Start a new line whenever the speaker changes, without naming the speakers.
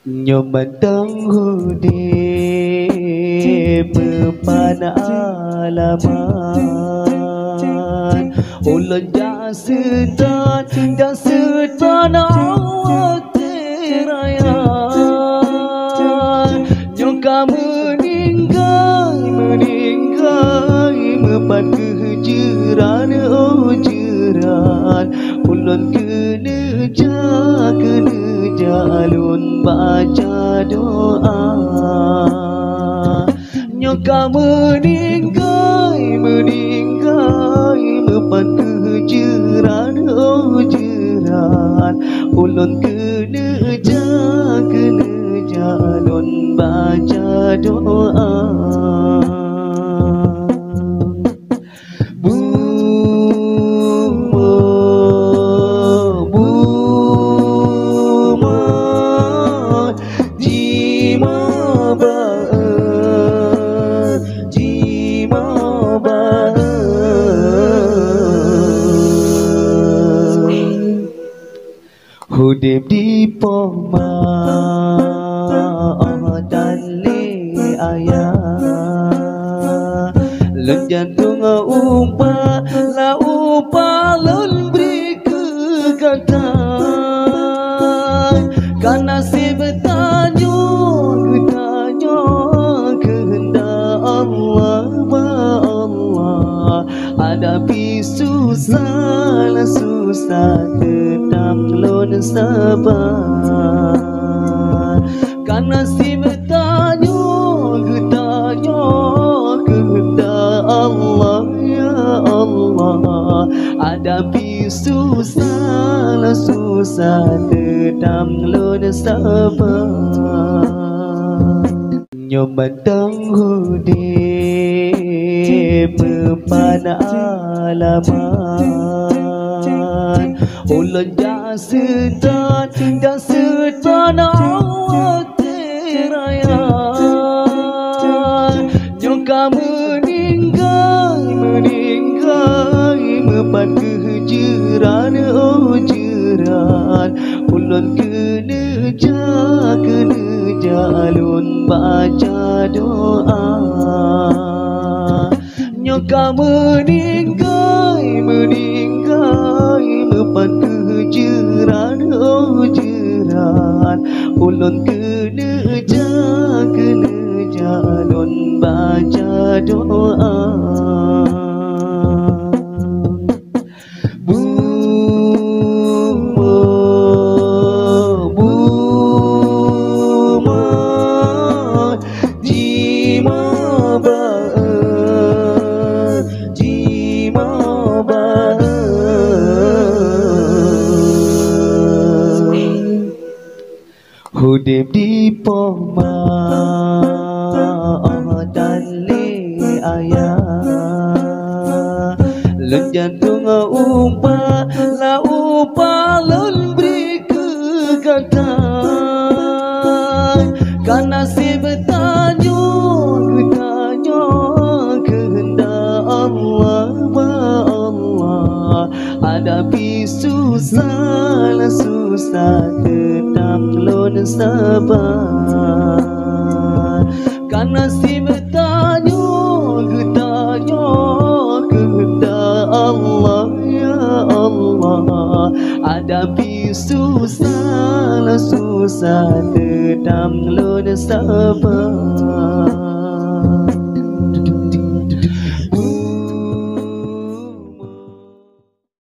Nyomantang hudi berpanalaman Ulun dah setan awak terayan Nyoka meninggal Mepan kejeran jeran Ulun kena jalun baca doa Nyoka meninggal Mepan kejeran jeran Ulun kena jalun baca doa Hudip di poma dan le ayah Lun jantung umpa la umpa lun beri kegatan Karena si bertanya kehendak Allah hadapi susah tetap lun sabar Karena si bertanya kehendak Allah ya Allah hadapi susah tetap lun sabar Nyomantang hudi berpanalaman Ulun dah setan awak terayan Nyoka meninggal Mepan kejeran jeran Ulun kena jalun baca doa Nyoka meninggal Mepan kejeran jeran Ulun kena jalun baca doa Hudip di poma dan le ayah Lun jantung umpa la umpa lun beri kegatan Karena si bertanya kehendak Allah hadapi susah tetap lun sabar Karena si bertanya kehendak Allah ya Allah hadapi susah tetap lun sabar